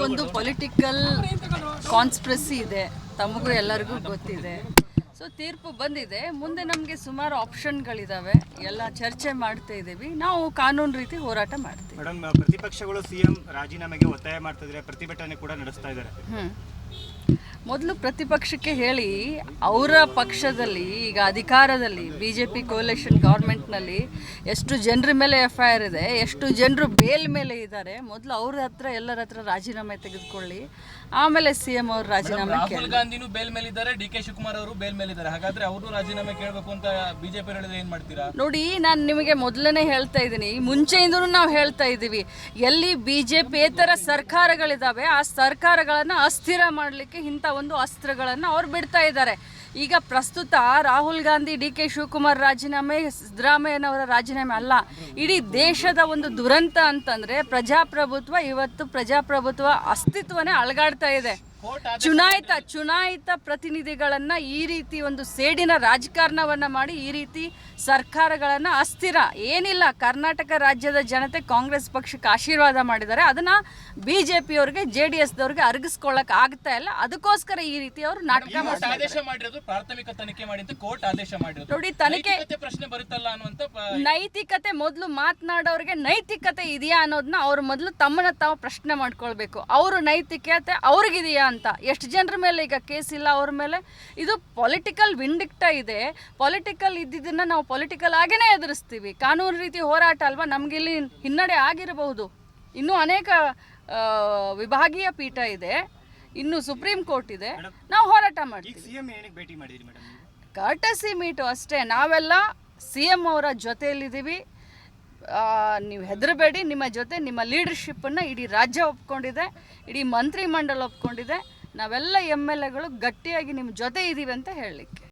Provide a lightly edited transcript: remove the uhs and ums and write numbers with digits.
ಒಂದು political conspiracy ಇದೆ, ತಮಗೂ ಎಲ್ಲರಿಗೂ ಗೊತ್ತಿದೆ. ಸೊ ತೀರ್ಪು ಬಂದಿದೆ, ಮುಂದೆ ನಮಗೆ ಸುಮಾರು ಆಪ್ಷನ್ಗಳಿದ್ದಾವೆ, ಎಲ್ಲ ಚರ್ಚೆ ಮಾಡ್ತಾ ಇದ್ದೀವಿ. ನಾವು ಕಾನೂನು ರೀತಿ ಹೋರಾಟ ಮಾಡ್ತೀವಿ. ಮೇಡಮ್, ಪ್ರತಿಪಕ್ಷಗಳು ಸಿಎಂ ರಾಜೀನಾಮೆಗೆ ಒತ್ತಾಯ ಮಾಡ್ತಿದ್ರೆ, ಪ್ರತಿಭಟನೆ ಕೂಡ ನಡೆಸ್ತಾ ಇದ್ದಾರೆ. ಮೊದಲು ಪ್ರತಿಪಕ್ಷಕ್ಕೆ ಹೇಳಿ, ಅವರ ಪಕ್ಷದಲ್ಲಿ ಈಗ ಅಧಿಕಾರದಲ್ಲಿ BJP ಕೋಲಿಷನ್ ಗೌರ್ಮೆಂಟ್ನಲ್ಲಿ ಎಷ್ಟು ಜನರ ಮೇಲೆ FIR ಇದೆ, ಎಷ್ಟು ಜನರು ಬೇಲ್ ಮೇಲೆ ಇದ್ದಾರೆ, ಮೊದಲು ಅವ್ರ ಹತ್ರ ಎಲ್ಲರ ಹತ್ರ ರಾಜೀನಾಮೆ ತೆಗೆದುಕೊಳ್ಳಿ, ಆಮೇಲೆ CM ಅವರು ರಾಜೀನಾಮೆ ಕೇಳಿ. ರಾಹುಲ್ ಗಾಂಧಿನೂ ಬೇಲ್ ಮೇಲಿದ್ದಾರೆ, DK ಶಿವಕುಮಾರ್ ಅವರು ಬೇಲ್ ಮೇಲಿದ್ದಾರೆ. ಹಾಗಾದ್ರೆ ಅವರು ರಾಜೀನಾಮೆ ಕೇಳಬೇಕು ಅಂತ BJP ಹೇಳಿದ್ರೆ ಏನ್ ಮಾಡ್ತೀರಾ? ನೋಡಿ, ನಾನು ನಿಮಗೆ ಮೊದಲನೇ ಹೇಳ್ತಾ ಇದ್ದೀನಿ, ಮುಂಚೆಯಿಂದಲೂ ನಾವು ಹೇಳ್ತಾ ಇದ್ದೀವಿ, ಎಲ್ಲಿ BJPಯೇತರ ಸರ್ಕಾರಗಳಿದ್ದಾವೆ ಆ ಸರ್ಕಾರಗಳನ್ನು ಅಸ್ಥಿರ ಮಾಡಲಿಕ್ಕೆ ಇಂಥ ಒಂದು ಅಸ್ತ್ರಗಳನ್ನು ಅವ್ರು ಬಿಡ್ತಾ ಇದ್ದಾರೆ. ಈಗ ಪ್ರಸ್ತುತ ರಾಹುಲ್ ಗಾಂಧಿ, DK ಶಿವಕುಮಾರ್ ರಾಜೀನಾಮೆ ಸಿದ್ದರಾಮಯ್ಯನವರ ರಾಜೀನಾಮೆ ಅಲ್ಲ, ಇಡೀ ದೇಶದ ಒಂದು ದುರಂತ ಅಂತಂದರೆ ಪ್ರಜಾಪ್ರಭುತ್ವ. ಇವತ್ತು ಪ್ರಜಾಪ್ರಭುತ್ವ ಅಸ್ತಿತ್ವನೇ ಅಲುಗಾಡ್ತಾ ಇದೆ. ಚುನಾಯಿತ ಪ್ರತಿನಿಧಿಗಳನ್ನು ಈ ರೀತಿ ಒಂದು ಸೇಡಿನ ರಾಜಕಾರಣವನ್ನು ಮಾಡಿ ಈ ರೀತಿ ಸರ್ಕಾರಗಳನ್ನು ಅಸ್ಥಿರ, ಏನಿಲ್ಲ, ಕರ್ನಾಟಕ ರಾಜ್ಯದ ಜನತೆ ಕಾಂಗ್ರೆಸ್ ಪಕ್ಷಕ್ಕೆ ಆಶೀರ್ವಾದ ಮಾಡಿದ್ದಾರೆ, ಅದನ್ನು BJPಯವ್ರಿಗೆ JDSದವ್ರಿಗೆ ಅರಗಿಸ್ಕೊಳ್ಳೋಕೆ ಆಗ್ತಾ ಇಲ್ಲ. ಅದಕ್ಕೋಸ್ಕರ ಈ ರೀತಿ ಅವರು ನಾಟಕ ಮಾಡ್ತಾರೆ. ಆದೇಶ ಮಾಡಿರೋದು ಪ್ರಾಥಮಿಕ ತನಿಖೆ ಮಾಡಿ ಅಂತ ಕೋರ್ಟ್ ಆದೇಶ ಮಾಡಿರೋದು. ನೋಡಿ, ತನಿಖೆ ಪ್ರಶ್ನೆ ಬರುತ್ತಲ್ಲ ಅನ್ನುವಂತ ನೈತಿಕತೆ, ಮೊದಲು ಮಾತನಾಡೋರಿಗೆ ನೈತಿಕತೆ ಇದೆಯಾ ಅನ್ನೋದನ್ನ ಅವ್ರು ಮೊದಲು ತಮ್ಮನ್ನ ತಾವು ಪ್ರಶ್ನೆ ಮಾಡ್ಕೊಳ್ಬೇಕು. ಅವರು ನೈತಿಕತೆ ಅವ್ರಿಗಿದೆಯಾ ಅಂತ. ಎಷ್ಟು ಜನರ ಮೇಲೆ ಈಗ ಕೇಸ್ ಇಲ್ಲ ಅವ್ರ ಮೇಲೆ. ಇದು ಪೊಲಿಟಿಕಲ್ ವಿಂಡಿಕ್ಟ ಇದೆ. ಪೊಲಿಟಿಕಲ್ ಇದ್ದಿದ್ದನ್ನು ನಾವು ಪೊಲಿಟಿಕಲ್ ಆಗೇನೆ ಎದುರಿಸ್ತೀವಿ. ಕಾನೂನು ರೀತಿ ಹೋರಾಟ ಅಲ್ವಾ, ನಮಗಿಲ್ಲಿ ಹಿನ್ನಡೆ ಆಗಿರಬಹುದು. ಇನ್ನೂ ಅನೇಕ ವಿಭಾಗೀಯ ಪೀಠ ಇದೆ, ಇನ್ನು ಸುಪ್ರೀಂ ಕೋರ್ಟ್ ಇದೆ, ನಾವು ಹೋರಾಟ ಮಾಡ್ತೀವಿ. ಕರ್ಟಸಿ ಮೀಟು ಅಷ್ಟೇ. ನಾವೆಲ್ಲ CM ಅವರ ಜೊತೆಯಲ್ಲಿದ್ದೀವಿ. ನೀವು ಹೆದರಬೇಡಿ, ನಿಮ್ಮ ಜೊತೆ ನಿಮ್ಮ ಲೀಡರ್ಶಿಪ್ಪನ್ನು ಇಡೀ ರಾಜ್ಯ ಒಪ್ಕೊಂಡಿದೆ, ಇಡೀ ಮಂತ್ರಿಮಂಡಲ ಒಪ್ಕೊಂಡಿದೆ. ನಾವೆಲ್ಲ MLAಗಳು ಗಟ್ಟಿಯಾಗಿ ನಿಮ್ಮ ಜೊತೆ ಇದ್ದೀವಿ ಅಂತ ಹೇಳಲಿಕ್ಕೆ.